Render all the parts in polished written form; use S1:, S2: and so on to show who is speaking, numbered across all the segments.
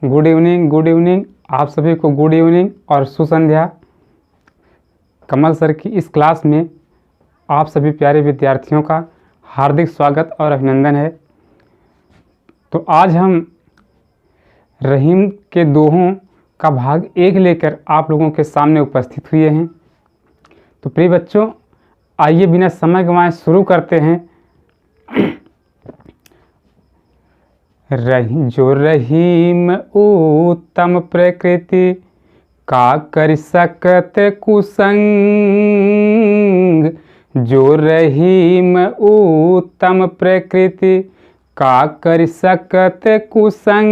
S1: Good evening. आप सभी को गुड इवनिंग और सुसंध्या। कमल सर की इस क्लास में आप सभी प्यारे विद्यार्थियों का हार्दिक स्वागत और अभिनंदन है। तो आज हम रहीम के दोहों का भाग 1 लेकर आप लोगों के सामने उपस्थित हुए हैं। तो प्रिय बच्चों, आइए बिना समय गंवाए शुरू करते हैं। जो रहीम उत्तम प्रकृति का कर सकत कुसंग। जो रहीम उत्तम प्रकृति का कर सकत कुसंग।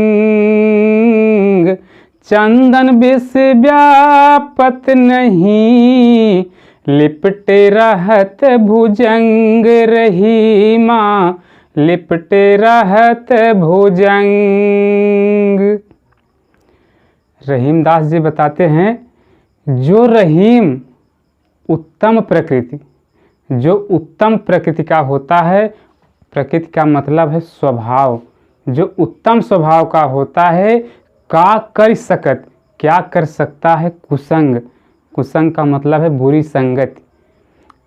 S1: चंदन विष व्यापत नहीं, लिपटे रहत भुजंग। रहीमा लिपटे रहत भुजंग। रहीम दास जी बताते हैं, जो रहीम उत्तम प्रकृति, जो उत्तम प्रकृति का होता है, प्रकृति का मतलब है स्वभाव, जो उत्तम स्वभाव का होता है, का कर सकत, क्या कर सकता है, कुसंग। कुसंग का मतलब है बुरी संगति।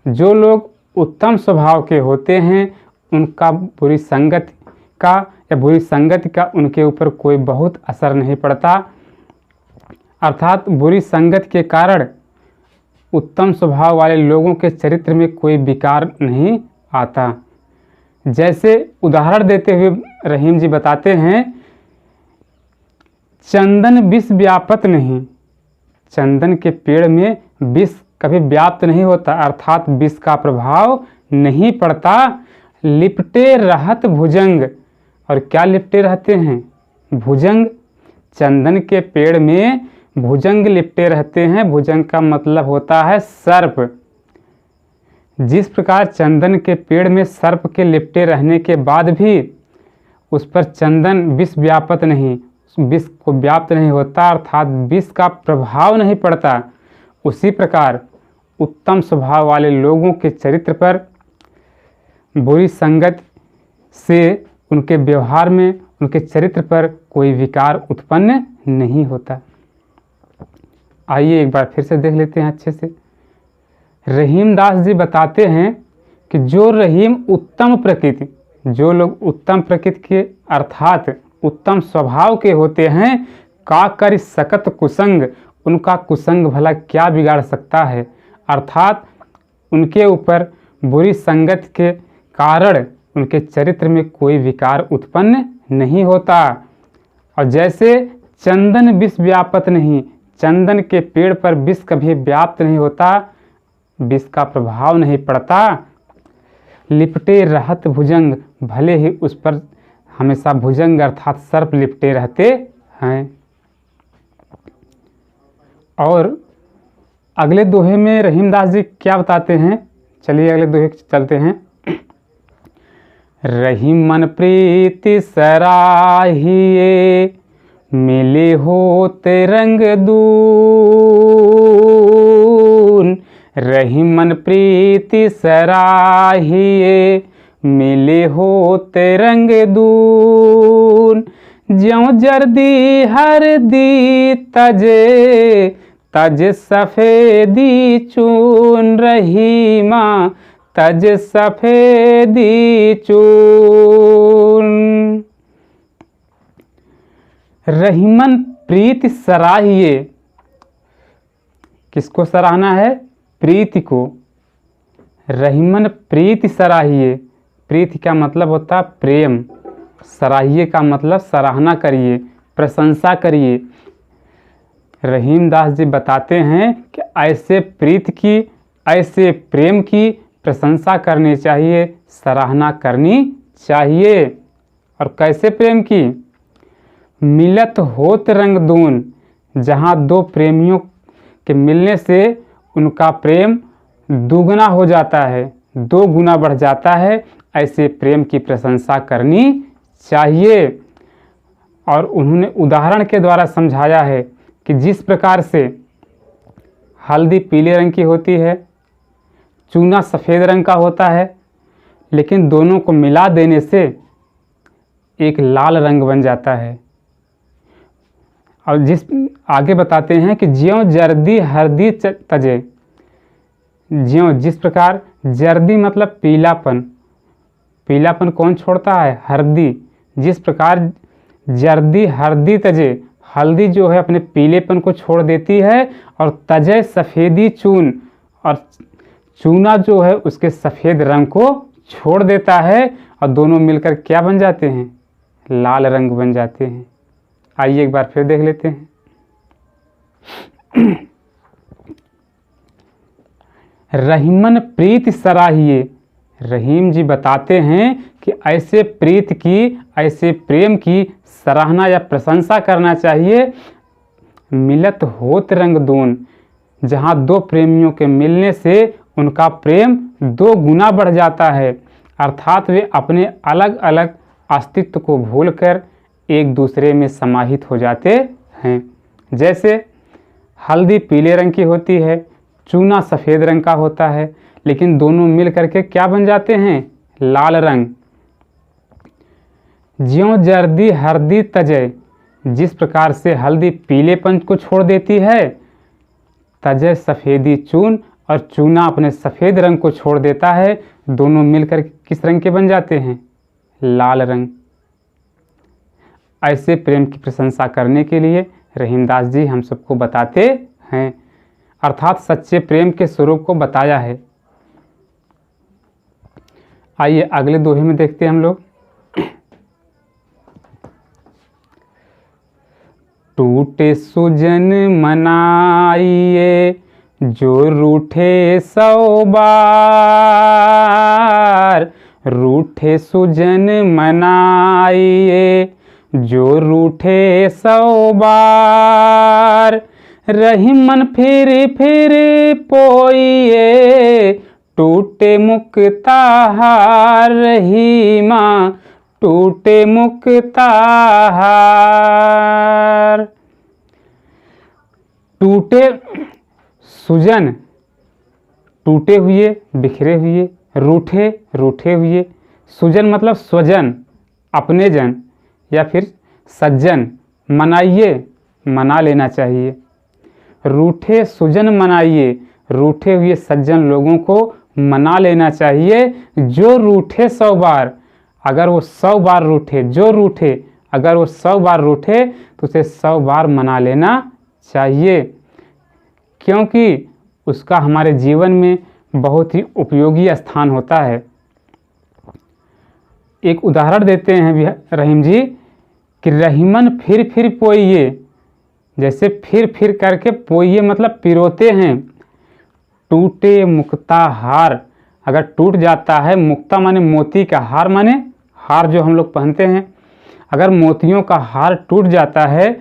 S1: जो लोग उत्तम स्वभाव के होते हैं, उनका बुरी संगति का उनके ऊपर कोई बहुत असर नहीं पड़ता। अर्थात बुरी संगति के कारण उत्तम स्वभाव वाले लोगों के चरित्र में कोई विकार नहीं आता। जैसे उदाहरण देते हुए रहीम जी बताते हैं, चंदन विष व्यापत नहीं। चंदन के पेड़ में विष कभी व्याप्त नहीं होता, अर्थात विष का प्रभाव नहीं पड़ता। लिपटे रहत भुजंग, और क्या लिपटे रहते हैं, भुजंग। चंदन के पेड़ में भुजंग लिपटे रहते हैं। भुजंग का मतलब होता है सर्प। जिस प्रकार चंदन के पेड़ में सर्प के लिपटे रहने के बाद भी उस पर चंदन विष व्यापत नहीं, विष को व्याप्त नहीं होता, अर्थात विष का प्रभाव नहीं पड़ता, उसी प्रकार उत्तम स्वभाव वाले लोगों के चरित्र पर बुरी संगत से उनके व्यवहार में, उनके चरित्र पर कोई विकार उत्पन्न नहीं होता। आइए एक बार फिर से देख लेते हैं अच्छे से। रहीम दास जी बताते हैं कि जो रहीम उत्तम प्रकृति, जो लोग उत्तम प्रकृति के अर्थात उत्तम स्वभाव के होते हैं, का कर सकत कुसंग, उनका कुसंग भला क्या बिगाड़ सकता है। अर्थात उनके ऊपर बुरी संगत के कारण उनके चरित्र में कोई विकार उत्पन्न नहीं होता। और जैसे चंदन विष व्यापत नहीं, चंदन के पेड़ पर विष कभी व्याप्त नहीं होता, विष का प्रभाव नहीं पड़ता। लिपटे रहत भुजंग, भले ही उस पर हमेशा भुजंग अर्थात सर्प लिपटे रहते हैं। और अगले दोहे में रहीम दास जी क्या बताते हैं, चलिए अगले दोहे चलते हैं। रहीम मन प्रीति सराहिए, मिले होते रंग दून। रहीम मन प्रीति सराहिए, मिले होते रंग दून। ज्यों जर्दी हरदी तजे, तज सफेदी चून। रहीमा तज सफेदी चून। रहीमन प्रीति सराहिए, किसको सराहना है, प्रीति को। रहीमन प्रीति सराहिए, प्रीति का मतलब होता है प्रेम, सराहिए का मतलब सराहना करिए, प्रशंसा करिए। रहीम दास जी बताते हैं कि ऐसे प्रीति की, ऐसे प्रेम की प्रशंसा करनी चाहिए, सराहना करनी चाहिए। और कैसे प्रेम की, मिलत होत रंग दून, जहाँ दो प्रेमियों के मिलने से उनका प्रेम दुगना हो जाता है, 2 गुना बढ़ जाता है, ऐसे प्रेम की प्रशंसा करनी चाहिए। और उन्होंने उदाहरण के द्वारा समझाया है कि जिस प्रकार से हल्दी पीले रंग की होती है, चूना सफ़ेद रंग का होता है, लेकिन दोनों को मिला देने से एक लाल रंग बन जाता है। और जिस आगे बताते हैं कि ज्यों जर्दी हरदी तजे, ज्यों जिस प्रकार, जर्दी मतलब पीलापन, पीलापन कौन छोड़ता है? हरदी। जिस प्रकार जर्दी हरदी तजे, हल्दी जो है अपने पीलेपन को छोड़ देती है, और तजे सफ़ेदी चून, और चूना जो है उसके सफ़ेद रंग को छोड़ देता है, और दोनों मिलकर क्या बन जाते हैं? लाल रंग बन जाते हैं। आइए एक बार फिर देख लेते हैं। रहीमन प्रीत सराहिए, रहीम जी बताते हैं कि ऐसे प्रीत की, ऐसे प्रेम की सराहना या प्रशंसा करना चाहिए। मिलत होत रंग दून, जहाँ दो प्रेमियों के मिलने से उनका प्रेम 2 गुना बढ़ जाता है, अर्थात वे अपने अलग अलग अस्तित्व को भूलकर एक दूसरे में समाहित हो जाते हैं। जैसे हल्दी पीले रंग की होती है, चूना सफ़ेद रंग का होता है, लेकिन दोनों मिल करके क्या बन जाते हैं? लाल रंग। ज्यों जर्दी हरदी तजय, जिस प्रकार से हल्दी पीलेपन को छोड़ देती है, तजय सफ़ेदी चून, और चूना अपने सफ़ेद रंग को छोड़ देता है, दोनों मिलकर किस रंग के बन जाते हैं? लाल रंग। ऐसे प्रेम की प्रशंसा करने के लिए रहीमदास जी हम सबको बताते हैं, अर्थात सच्चे प्रेम के स्वरूप को बताया है। आइए अगले दोहे में देखते हैं हम लोग। टूटे सुजन मनाइए, जो रूठे 100 बार, रूठे सुजन मनाइए, जो रूठे 100 बार, रहीमन फिर फिर पोइए, टूटे मुक्ता हार, रहीमा टूटे मुक्ता हार। टूटे सुजन, टूटे हुए, बिखरे हुए, रूठे, रूठे हुए। सुजन मतलब स्वजन, अपने जन, या फिर सज्जन। मनाइए, मना लेना चाहिए। रूठे सुजन मनाइए, रूठे हुए सज्जन लोगों को मना लेना चाहिए। जो रूठे 100 बार, अगर वो 100 बार रूठे, जो रूठे अगर वो 100 बार रूठे तो उसे 100 बार मना लेना चाहिए, क्योंकि उसका हमारे जीवन में बहुत ही उपयोगी स्थान होता है। एक उदाहरण देते हैं रहीम जी कि रहीमन फिर फिर पोइए, जैसे फिर करके पोइए मतलब पिरोते हैं। टूटे मुक्ता हार, अगर टूट जाता है, मुक्ता माने मोती का, हार माने हार जो हम लोग पहनते हैं, अगर मोतियों का हार टूट जाता है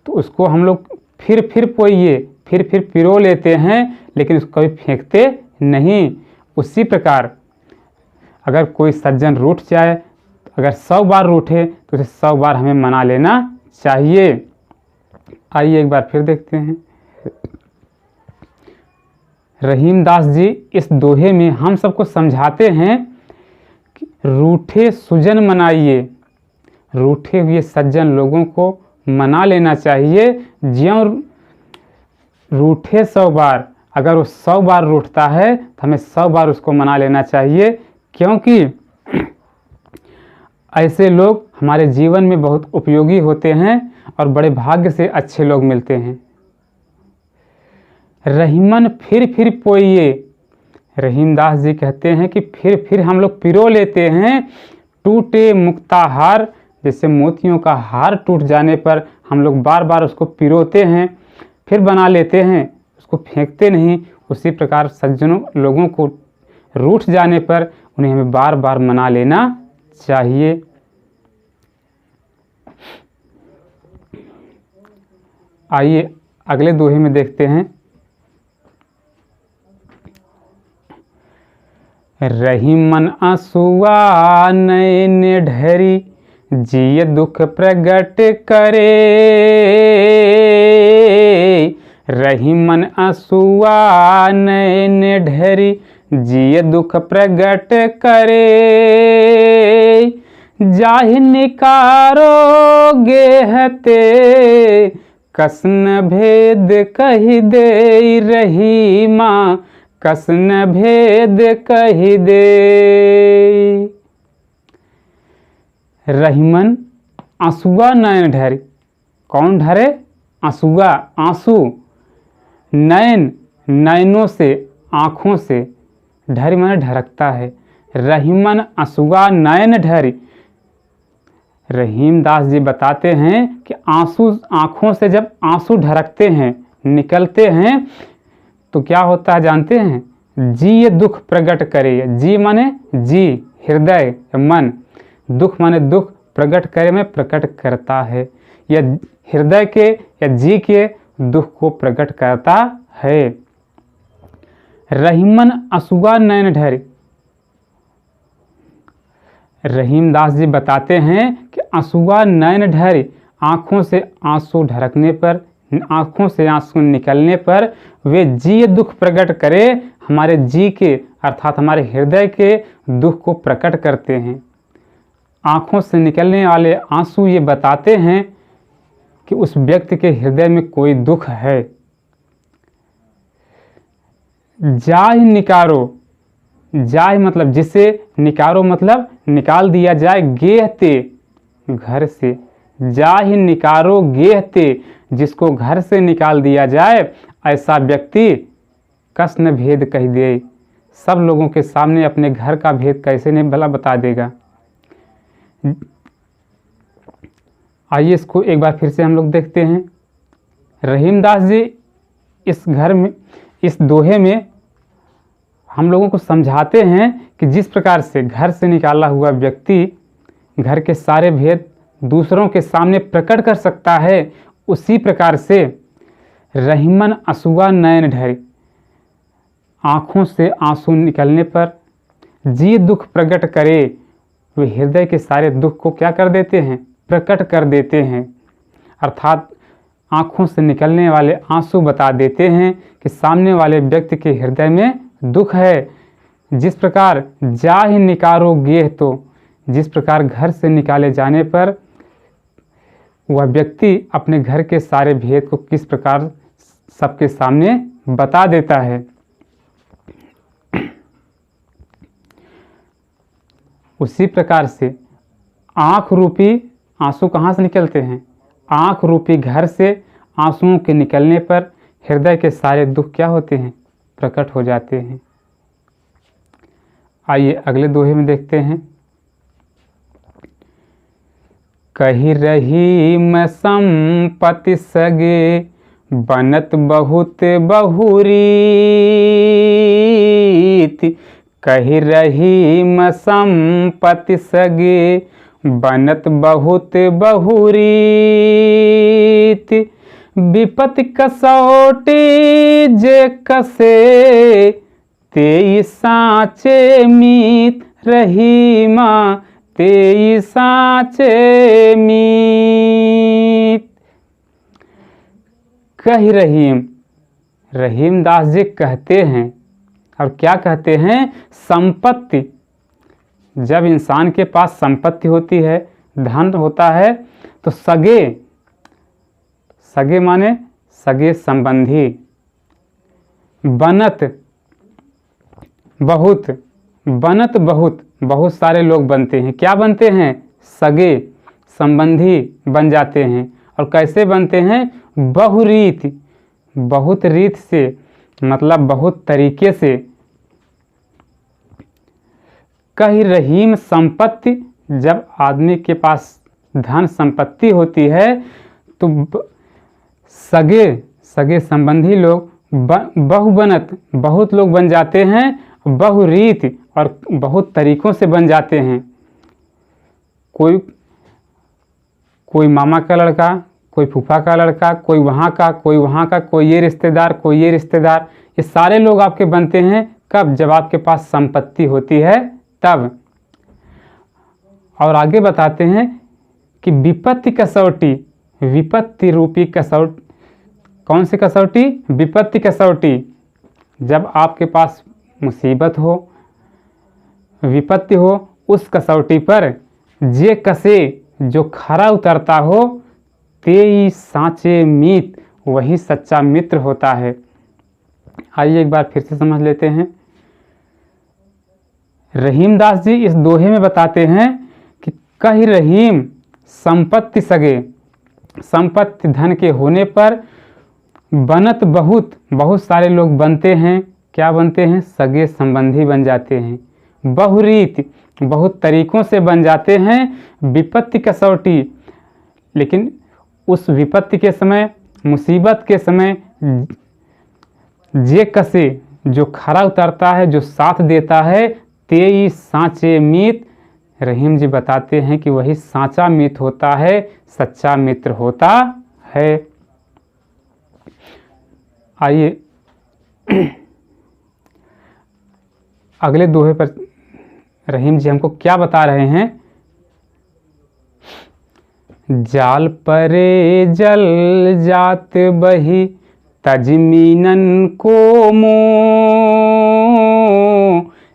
S1: तो उसको हम लोग फिर पोइए, फिर पिरो लेते हैं, लेकिन उसको कभी फेंकते नहीं। उसी प्रकार अगर कोई सज्जन रूठ जाए, अगर 100 बार रूठे तो उसे 100 बार हमें मना लेना चाहिए। आइए एक बार फिर देखते हैं। रहीमदास जी इस दोहे में हम सबको समझाते हैं कि रूठे सुजन मनाइए, रूठे हुए सज्जन लोगों को मना लेना चाहिए। ज्यों रूठे 100 बार, अगर वो 100 बार रूठता है तो हमें 100 बार उसको मना लेना चाहिए, क्योंकि ऐसे लोग हमारे जीवन में बहुत उपयोगी होते हैं और बड़े भाग्य से अच्छे लोग मिलते हैं। रहीमन फिर पोइए, रहीमदास जी कहते हैं कि फिर हम लोग पिरो लेते हैं। टूटे मुक्ता हार, जैसे मोतियों का हार टूट जाने पर हम लोग बार बार उसको पिरोते हैं, फिर बना लेते हैं, उसको फेंकते नहीं। उसी प्रकार सज्जनों लोगों को रूठ जाने पर उन्हें हमें बार बार मना लेना चाहिए। आइए अगले दोहे में देखते हैं। रहीमन आंसुआ नैन ढरी, जिय दुख प्रगट करे, रहीमन आंसुआ नैन ढरी, जिय दुख प्रगट करे, जाहि निकारो गेहते कसन भेद कहि दे रहीमा कसन भेद कहि दे। रहीमन आंसुआ नयन ढरे, कौन ढरे? आंसुआ, आंसू, नयन नयनों से, आँखों से, ढरी माने ढरकता है। रहीमन आंसुआ नयन ढरी। रहीम दास जी बताते हैं कि आंसू, आँखों से जब आंसू ढरकते हैं, निकलते हैं, तो क्या होता है जानते हैं? जी ये दुख प्रकट करे। जी माने जी, हृदय, मन, दुख माने दुख, प्रकट करे में प्रकट करता है, या हृदय के या जी के दुख को प्रकट करता है। रहीमन आंसुआ नयन ढरे। रहीम दास जी बताते हैं कि आंसुआ नयन ढरे, आँखों से आंसू ढरकने पर, आँखों से आंसू निकलने पर वे जी दुख प्रकट करे, हमारे जी के अर्थात हमारे हृदय के दुख को प्रकट करते हैं। आँखों से निकलने वाले आंसू ये बताते हैं कि उस व्यक्ति के हृदय में कोई दुख है। जाहि निकारो, जाहि मतलब जिसे, निकारो मतलब निकाल दिया जाए, गेहते घर से, जाहि निकारो गेहते जिसको घर से निकाल दिया जाए, ऐसा व्यक्ति कसन भेद कह दे। सब लोगों के सामने अपने घर का भेद कैसे नहीं भला बता देगा। आइए इसको एक बार फिर से हम लोग देखते हैं। रहीमदास जी इस घर में, इस दोहे में हम लोगों को समझाते हैं कि जिस प्रकार से घर से निकाला हुआ व्यक्ति घर के सारे भेद दूसरों के सामने प्रकट कर सकता है, उसी प्रकार से रहीमन आंसुआ नयन ढरे, आँखों से आंसू निकलने पर जी दुख प्रकट करे, वे हृदय के सारे दुख को क्या कर देते हैं? प्रकट कर देते हैं। अर्थात आँखों से निकलने वाले आंसू बता देते हैं कि सामने वाले व्यक्ति के हृदय में दुख है। जिस प्रकार जाहि निकारो गेह, तो जिस प्रकार घर से निकाले जाने पर वह व्यक्ति अपने घर के सारे भेद को किस प्रकार सबके सामने बता देता है। उसी प्रकार से आँख रूपी आंसू कहाँ से निकलते हैं? आँख रूपी घर से आंसुओं के निकलने पर हृदय के सारे दुख क्या होते हैं? प्रकट हो जाते हैं। आइए अगले दोहे में देखते हैं। कही रहीम संपत्ति सगे बनत बहुत बहुरीत, कही रहीम संपत्ति सगे बनत बहुत बहुरीत, विपत्ति कसौटी जे कसे तेई साचे मीत रहीमा तेई साचे मीत। कही रहीम, रहीम दास जी कहते हैं, और क्या कहते हैं? संपत्ति, जब इंसान के पास संपत्ति होती है, धन होता है, तो सगे, सगे माने सगे संबंधी, बनत बहुत, बनत बहुत, बहुत सारे लोग बनते हैं। क्या बनते हैं? सगे संबंधी बन जाते हैं। और कैसे बनते हैं? बहुरीत, बहुत रीत से, मतलब बहुत तरीके से। कही रहीम संपत्ति, जब आदमी के पास धन संपत्ति होती है तो सगे, सगे संबंधी लोग बहुबनत, बहुत लोग बन जाते हैं, बहुरीत और बहुत तरीकों से बन जाते हैं। कोई मामा का लड़का, कोई फूफा का लड़का, कोई वहाँ का, कोई वहाँ का, कोई ये रिश्तेदार, कोई ये रिश्तेदार, ये सारे लोग आपके बनते हैं। कब? जब आपके पास संपत्ति होती है तब। और आगे बताते हैं कि विपत्ति कसौटी, विपत्ति रूपी कसौटी, कौन सी कसौटी? विपत्ति कसौटी। जब आपके पास मुसीबत हो, विपत्ति हो, उस कसौटी पर जे कसे जो खरा उतरता हो, तेई साँचे मीत वही सच्चा मित्र होता है। आइए एक बार फिर से समझ लेते हैं। रहीमदास जी इस दोहे में बताते हैं कि कहि रहीम संपत्ति सगे, संपत्ति धन के होने पर बनत बहुत सारे लोग बनते हैं। क्या बनते हैं? सगे संबंधी बन जाते हैं। बहुरीत बहुत तरीकों से बन जाते हैं। विपत्ति कसौटी, लेकिन उस विपत्ति के समय, मुसीबत के समय जे कसे जो खरा उतरता है, जो साथ देता है, तेई साँचे मीत, रहीम जी बताते हैं कि वही साँचा मित्र होता है, सच्चा मित्र होता है। आइए अगले दोहे पर रहीम जी हमको क्या बता रहे हैं। जाल परे जल जात बही तजमीनन को मोह,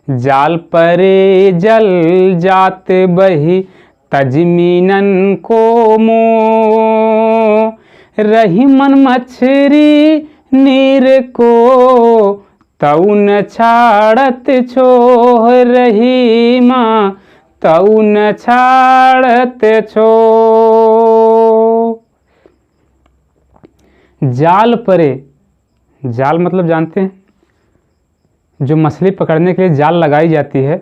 S1: जाल परे जल जात बही तजमीनन को मोह, रहीमन मछरी नीर को तउन छाड़त छोह, रहीमा तउन छाड़त छो। जाल परे, जाल मतलब जानते हैं, जो मछली पकड़ने के लिए जाल लगाई जाती है,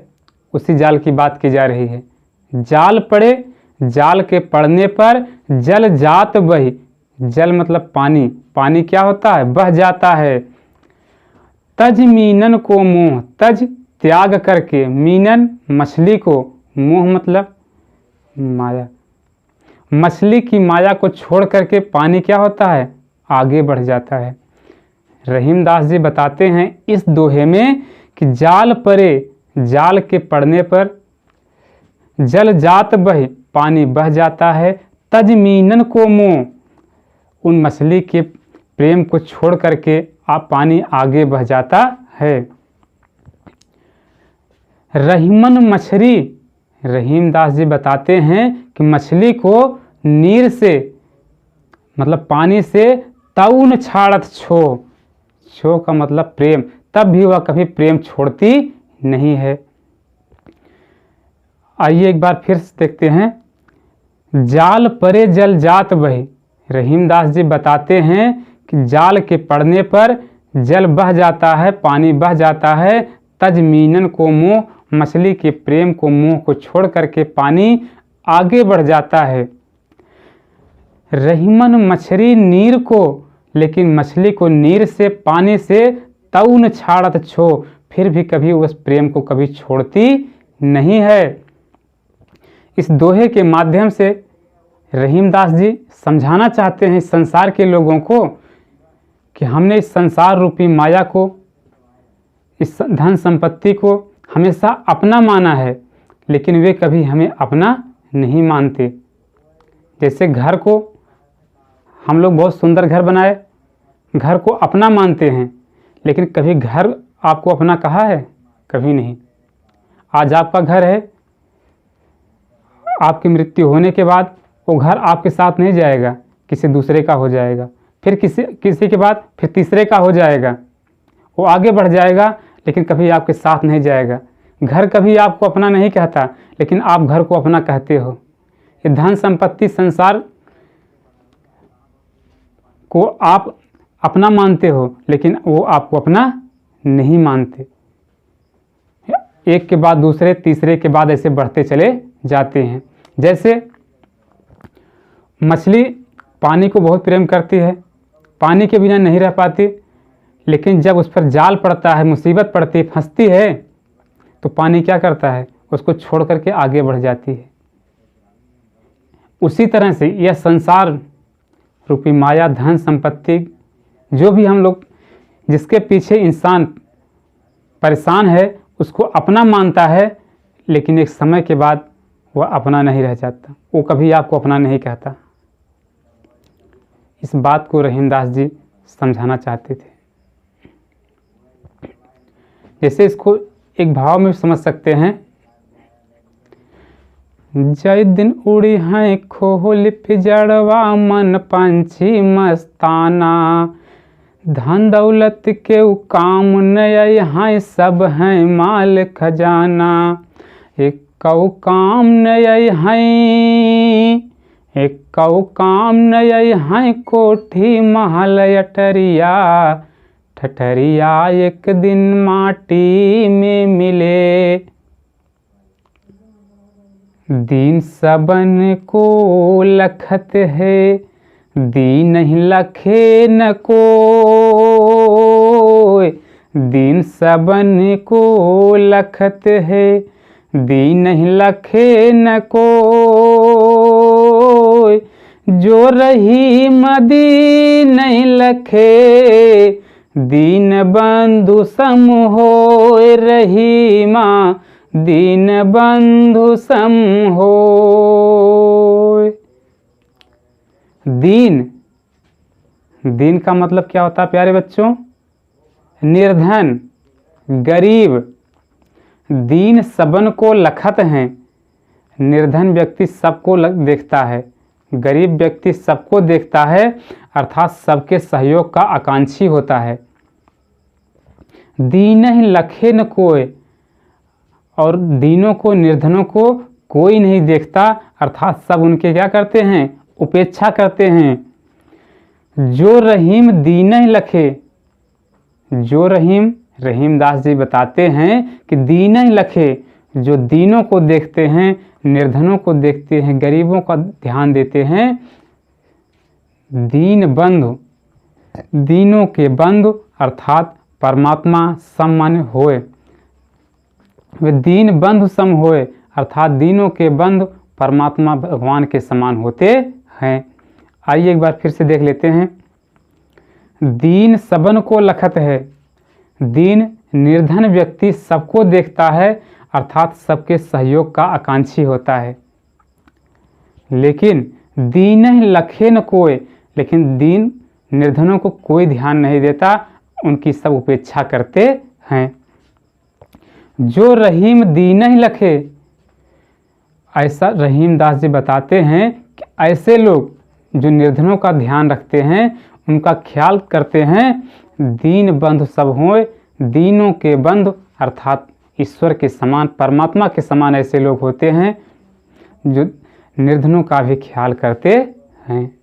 S1: उसी जाल की बात की जा रही है। जाल पड़े, जाल के पड़ने पर जल जात बही, जल मतलब पानी, पानी क्या होता है? बह जाता है। तज मीनन को मोह, तज त्याग करके, मीनन मछली को, मोह मतलब माया, मछली की माया को छोड़ करके पानी क्या होता है? आगे बढ़ जाता है। रहीमदास जी बताते हैं इस दोहे में कि जाल परे, जाल के पड़ने पर जल जात बहे, पानी बह जाता है। तज मीनन को मोह, उन मछली के प्रेम को छोड़ करके आप पानी आगे बह जाता है। रहीमन मछली, रहीमदास जी बताते हैं कि मछली को नीर से मतलब पानी से तउन छाड़त छो, छो का मतलब प्रेम, तब भी वह कभी प्रेम छोड़ती नहीं है। आइए एक बार फिर से देखते हैं। जाल परे जल जात बही, रहीमदास जी बताते हैं कि जाल के पड़ने पर जल बह जाता है, पानी बह जाता है। तज मीनन को मोह, मछली के प्रेम को, मोह को छोड़ करके पानी आगे बढ़ जाता है। रहीमन मछली नीर को, लेकिन मछली को नीर से, पानी से तउन छाड़त छो, फिर भी कभी उस प्रेम को कभी छोड़ती नहीं है। इस दोहे के माध्यम से रहीमदास जी समझाना चाहते हैं संसार के लोगों को कि हमने इस संसार रूपी माया को, इस धन संपत्ति को हमेशा अपना माना है, लेकिन वे कभी हमें अपना नहीं मानते। जैसे घर को हम लोग बहुत सुंदर घर बनाए, घर को अपना मानते हैं, लेकिन कभी घर आपको अपना कहा है? कभी नहीं। आज आपका घर है, आपकी मृत्यु होने के बाद वो घर आपके साथ नहीं जाएगा, किसी दूसरे का हो जाएगा, फिर किसी के बाद फिर तीसरे का हो जाएगा, वो आगे बढ़ जाएगा, लेकिन कभी आपके साथ नहीं जाएगा। घर कभी आपको अपना नहीं कहता, लेकिन आप घर को अपना कहते हो। ये धन संपत्ति संसार को आप अपना मानते हो, लेकिन वो आपको अपना नहीं मानते। एक के बाद दूसरे, तीसरे के बाद ऐसे बढ़ते चले जाते हैं। जैसे मछली पानी को बहुत प्रेम करती है, पानी के बिना नहीं रह पाती, लेकिन जब उस पर जाल पड़ता है, मुसीबत पड़ती है, फंसती है, तो पानी क्या करता है? उसको छोड़ करके आगे बढ़ जाती है। उसी तरह से यह संसार रूपी माया, धन संपत्ति, जो भी हम लोग जिसके पीछे इंसान परेशान है, उसको अपना मानता है, लेकिन एक समय के बाद वह अपना नहीं रह जाता, वो कभी आपको अपना नहीं कहता। इस बात को रहीमदास जी समझाना चाहते थे। जैसे इसको एक भाव में समझ सकते हैं। जय दिन उड़ी हैं खोल पिजड़वा मन पंछी मस्ताना। धन दौलत के काम नय हैं सब हैं माल खजाना। एक कऊ काम नय हैं एक कऊ काम नय हैं कोठी महल अटरिया। ठठरिया एक दिन माटी में मिले। दीन सबन को लखत है दीन नहीं लखे न कोय। दीन सबन को लखत है दीन नहीं लखे न कोय। जो रही मदी नहीं लखे दीन बंधु सम होय। रहीमा दीन बंधु सम होय। दीन दीन का मतलब क्या होता है प्यारे बच्चों? निर्धन, गरीब। दीन सबन को लखत हैं। निर्धन व्यक्ति सबको देखता है, गरीब व्यक्ति सबको देखता है, अर्थात सबके सहयोग का आकांक्षी होता है। दीन ही लखे न कोय, और दीनों को, निर्धनों को कोई नहीं देखता, अर्थात सब उनके क्या करते हैं? उपेक्षा करते हैं। जो रहीम दीन ही लखे, जो रहीम दास जी बताते हैं कि दीन ही लखे, जो दीनों को देखते हैं, निर्धनों को देखते हैं, गरीबों का ध्यान देते हैं। दीन बंधु, दीनों के बंधु अर्थात परमात्मा समान होए। वे दीन बंधु सम होए, अर्थात दीनों के बंधु परमात्मा भगवान के समान होते हैं। आइए एक बार फिर से देख लेते हैं। दीन सबन को लखत है। दीन निर्धन व्यक्ति सबको देखता है, अर्थात सबके सहयोग का आकांक्षी होता है। लेकिन दीन लखे न कोय, लेकिन दीन निर्धनों को कोई ध्यान नहीं देता, उनकी सब उपेक्षा करते हैं। जो रहीम दीन ही लखे, ऐसा रहीम दास जी बताते हैं कि ऐसे लोग जो निर्धनों का ध्यान रखते हैं, उनका ख्याल करते हैं, दीन बंधु सब होए। दीनों के बंधु अर्थात ईश्वर के समान, परमात्मा के समान ऐसे लोग होते हैं जो निर्धनों का भी ख्याल करते हैं।